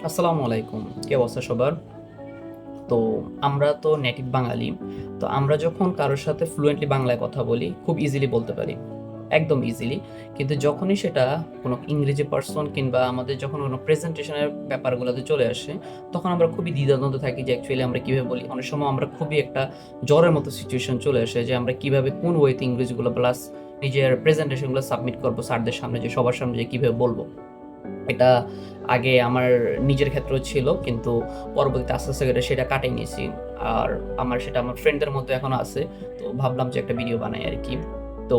আসসালামু আলাইকুম। কি অবস্থা সবার? তো আমরা তো নেটিভ বাঙালি। তো আমরা যখন কারো সাথে ফ্লুয়েন্টলি বাংলায় কথা বলি, খুব ইজিলি বলতে পারি। একদম ইজিলি। কিন্তু যখনই সেটা কোনো ইংরেজি পারসন কিংবা আমাদের যখন কোনো প্রেজেন্টেশনের ব্যাপারগুলোতে চলে আসে, তখন আমরা খুবই দ্বিধাদ্বন্দ্বে থাকি যে অ্যাকচুয়ালি আমরা কিভাবে বলি। অনেক সময় আমরা খুবই একটা জ্বরের মতো সিচুয়েশন চলে আসে যে আমরা কিভাবে কোন ওয়েতে ইংরেজিগুলো প্লাস নিজের প্রেজেন্টেশনগুলো সাবমিট করবো স্যারদের সামনে যে সবার সামনে যে কিভাবে বলবো। এটা আগে আমার নিজের ক্ষেত্রেও ছিল, কিন্তু পরবর্তীতে আস্তে, আস্তে করে সেটা কাটিয়ে নিয়েছি। আর সেটা আমার ফ্রেন্ডদের মধ্যে এখনো আছে। তো ভাবলাম যে একটা ভিডিও বানাই আরকি। তো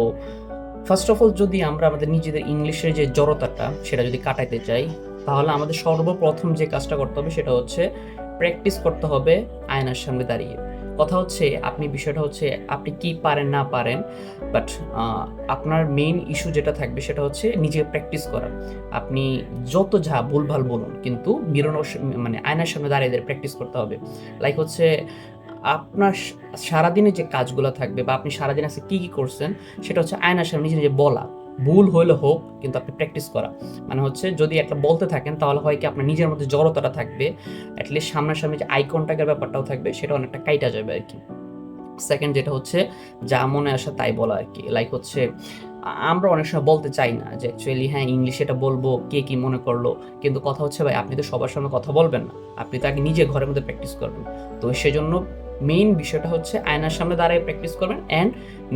ফার্স্ট অফ অল যদি আমরা আমাদের নিজেদের ইংলিশের যে জড়তাটা সেটা যদি কাটাইতে চাই, তাহলে আমাদের সর্বপ্রথম যে কাজটা করতে হবে সেটা হচ্ছে প্র্যাকটিস করতে হবে আয়নার সামনে দাঁড়িয়ে। কথা হচ্ছে বিষয়টা হচ্ছে আপনি কি পারেন না পারেন, বাট আপনার মেইন ইস্যু যেটা থাকবে সেটা হচ্ছে নিজেকে প্র্যাকটিস করা। আপনি যত যা ভুলভাল বলুন, কিন্তু মিরনের মানে আয়নার সামনে দাঁড়িয়ে প্র্যাকটিস করতে হবে। লাইক হচ্ছে আপনার সারাদিনে যে কাজগুলো থাকবে বা আপনি সারাদিন আজকে কি করছেন সেটা হচ্ছে আয়নার সামনে নিজে নিজে বলা। ভুল হইলে হোক, কিন্তু আপনি প্র্যাকটিস করা। মানে হচ্ছে যদি একটা বলতে থাকেন তাহলে হয় কি আপনার নিজের মধ্যে জড়তাটা থাকবে, অ্যাটলিস্ট সামনাসামনি যে আই কন্ট্যাক্টের ব্যাপারটাও থাকবে সেটা অনেকটা কাইটা যাবে আর কি। সেকেন্ড যেটা হচ্ছে যা মনে আসে তাই বলা আর কি। লাইক হচ্ছে আমরা অনেক সময় বলতে চাই না যে অ্যাকচুয়ালি হ্যাঁ ইংলিশে এটা বলবো, কে কি মনে করলো। কিন্তু কথা হচ্ছে ভাই আপনি তো সবার সামনে কথা বলবেন না, আপনি তো আগে নিজে ঘরের মধ্যে প্র্যাকটিস করবেন। তো সেজন্য মেইন বিষয়টা হচ্ছে আয়নার সামনে দাঁড়িয়ে প্র্যাকটিস করবেন অ্যান্ড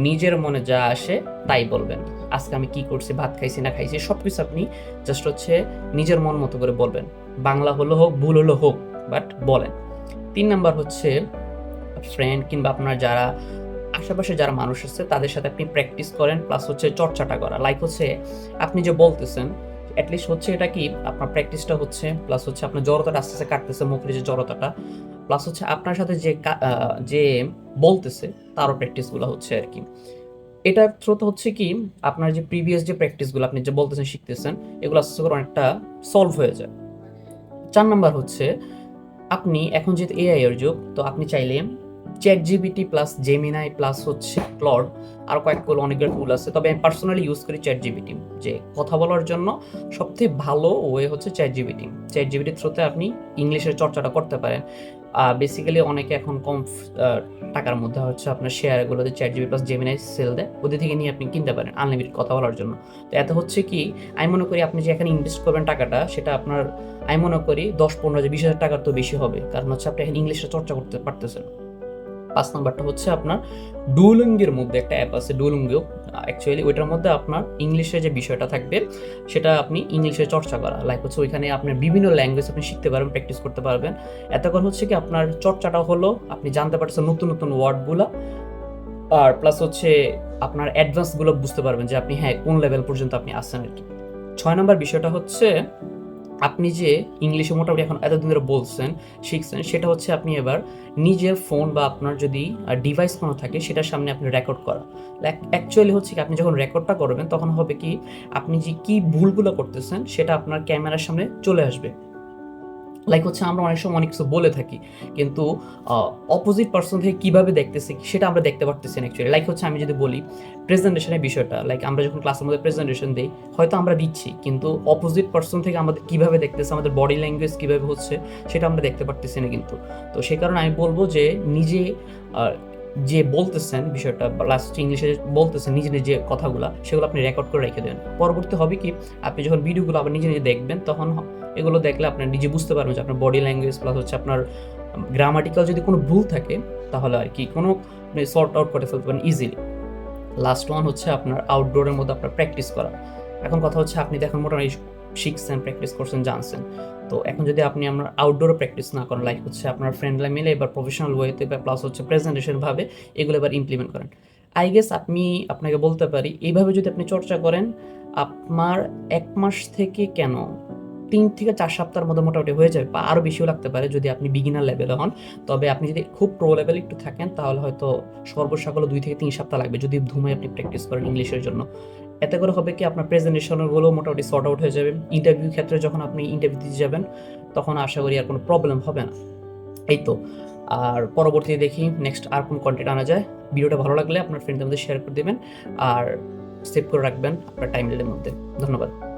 নিজের মনে যা আসে তাই বলবেন। আজকে আমি কি করছি, ভাত খাইছি না খাইছি সব কিছু আপনি জাস্ট হচ্ছে নিজের মন মতো করে বলবেন। বাংলা হলো হোক, ভুল হলো হোক, বাট বলেন। ৩ নাম্বার হচ্ছে ফ্রেন্ড কিংবা আপনার যারা আশেপাশে যারা মানুষ আছে তাদের সাথে আপনি প্র্যাকটিস করেন, প্লাস হচ্ছে চর্চাটা করা। লাইক হচ্ছে আপনি যে বলতেছেন এটলিস্ট হচ্ছে এটা কি আপনার প্র্যাকটিসটা হচ্ছে, প্লাস হচ্ছে আপনার জড়তাটা আস্তে আস্তে কাটতেছে, মুখের যে জড়তাটা, প্লাস হচ্ছে আপনার সাথে যে বলতেছে তারও প্র্যাকটিসগুলো হচ্ছে আর কি। এটার থ্রুতে হচ্ছে কি আপনার যে প্রিভিয়াস যে প্র্যাকটিসগুলো আপনি যে বলতেছেন শিখতেছেন এগুলো আস্তে আস্তে করে অনেকটা সলভ হয়ে যায়। ৪ নাম্বার হচ্ছে আপনি এখন যেহেতু এআই এর যুগ, তো আপনি চাইলে ChatGPT প্লাস জেমিনাই প্লাস হচ্ছে ক্লড আর কয়েকগুলো অনেকগুলো টুল আছে। তবে আমি পার্সোনালি ইউজ করি ChatGPT। যে কথা বলার জন্য সবথেকে ভালো ওয়ে হচ্ছে ChatGPT। ChatGPT থ্রুতে আপনি ইংলিশের চর্চাটা করতে পারেন। বেসিক্যালি অনেকে এখন কম টাকার মধ্যে হচ্ছে আপনার শেয়ারগুলোতে ChatGPT প্লাস জেমিনাই সেল দেয়। ওদের থেকে নিয়ে আপনি কিনতে পারেন আনলিমিটেড কথা বলার জন্য। তো এতে হচ্ছে কি আমি মনে করি আপনি যে এখানে ইনভেস্ট করবেন টাকাটা সেটা আপনার আমি মনে করি ১০-১৫ হাজার ২০ হাজার টাকার তো বেশি হবে। কারণ হচ্ছে আপনি এখন ইংলিশটা চর্চা করতে পারতেছেন। ৫ নাম্বারটা হচ্ছে আপনার ডুওলিঙ্গোর মধ্যে একটা অ্যাপ আছে ডুওলিঙ্গো। অ্যাকচুয়ালি ওইটার মধ্যে আপনার ইংলিশের যে বিষয়টা থাকবে সেটা আপনি ইংলিশে চর্চা করা। লাইক হচ্ছে ওইখানে আপনার বিভিন্ন ল্যাঙ্গুয়েজ আপনি শিখতে পারবেন, প্র্যাকটিস করতে পারবেন। এতে করে হচ্ছে কি আপনার চর্চাটা হলো, আপনি জানতে পারছেন নতুন, নতুন ওয়ার্ডগুলা। আর প্লাস হচ্ছে আপনার অ্যাডভান্সগুলো বুঝতে পারবেন যে আপনি হ্যাঁ, কোন লেভেল পর্যন্ত আপনি আসছেন আরকি। ৬ নাম্বার বিষয়টা হচ্ছে আপনি যে ইংলিশে মোটামুটি এখন এতদিন ধরে বলছেন, শিখছেন, সেটা হচ্ছে আপনি এবার নিজের ফোন বা আপনার যদি ডিভাইস কোনো থাকে সেটার সামনে আপনি রেকর্ড করা। অ্যাকচুয়ালি হচ্ছে কি আপনি যখন রেকর্ডটা করবেন তখন হবে কি আপনি যে কি ভুলগুলো করতেছেন সেটা আপনার ক্যামেরার সামনে চলে আসবে। লাইক হচ্ছে আমরা অনেক সময় অনেক কিছু বলে থাকি, কিন্তু অপোজিট পার্সন থেকে কিভাবে দেখতেছে সেটা আমরা দেখতে পারতেছি না অ্যাকচুয়ালি। লাইক হচ্ছে আমি যদি বলি প্রেজেন্টেশনের বিষয়টা, লাইক আমরা যখন ক্লাসের মধ্যে প্রেজেন্টেশন দিই হয়তো আমরা দিচ্ছি, কিন্তু অপোজিট পার্সন থেকে আমাদের কিভাবে দেখতেছে, আমাদের বডি ল্যাঙ্গুয়েজ কিভাবে হচ্ছে সেটা আমরা দেখতে পারতেছি না কিন্তু। তো সেই কারণে আমি বলবো যে নিজে আহ, যে বলতেছেন বিষয়টা বা লাস্ট ইংলিশে বলতেছেন নিজে নিজে কথাগুলো সেগুলো আপনি রেকর্ড করে রেখে দেবেন। পরবর্তী হবে কি আপনি যখন ভিডিওগুলো আবার নিজে নিজে দেখবেন তখন এগুলো দেখলে আপনার নিজে বুঝতে পারবেন যে আপনার বডি ল্যাঙ্গুয়েজ প্লাস হচ্ছে আপনার গ্রামাটিক্যাল যদি কোনো ভুল থাকে তাহলে আর কি কোনো আপনি সর্ট আউট করে ফেলতে পারেন ইজিলি। লাস্ট ওয়ান হচ্ছে আপনার আউটডোরের মধ্যে আপনার প্র্যাকটিস করা। এখন কথা হচ্ছে আপনি দেখুন মোটামুটি শিখছেন, প্র্যাকটিস করছেন, জানছেন। তো এখন যদি আপনি আপনার আউটডোরে প্র্যাকটিস না করেন, লাইক হচ্ছে আপনার ফ্রেন্ডরা মিলে এবার প্রফেশনাল ওয়েতে বা প্লাস হচ্ছে প্রেজেন্টেশন ভাবে এগুলো এবার ইমপ্লিমেন্ট করেন। আই গেস আপনাকে বলতে পারি এইভাবে যদি আপনি চর্চা করেন আপনার ১ মাস থেকে কেন ৩ থেকে ৪ সপ্তাহের মধ্যে মোটামুটি হয়ে যাবে, বা আরও বেশিও লাগতে পারে যদি আপনি বিগিনার লেভেলে হন। তবে আপনি যদি খুব প্রো লেভেলে একটু থাকেন তাহলে হয়তো সর্বসাকুল্য ২ থেকে ৩ সপ্তাহ লাগবে যদি ধুমে আপনি প্র্যাকটিস করেন ইংলিশের জন্য। এতে করে হবে কি আপনার প্রেজেন্টেশনগুলো মোটামুটি সর্ট আউট হয়ে যাবে। ইন্টারভিউ ক্ষেত্রে যখন আপনি ইন্টারভিউ দিতে যাবেন তখন আশা করি আর কোনো প্রবলেম হবে না। এই তো। আর পরবর্তীতে দেখি নেক্সট আর কোন কনটেন্ট আনা যায়। ভিডিওটা ভালো লাগলে আপনার ফ্রেন্ডদের মধ্যে শেয়ার করে দিবেন আর সেভ করে রাখবেন আপনার টাইমলাইনের মধ্যে। ধন্যবাদ।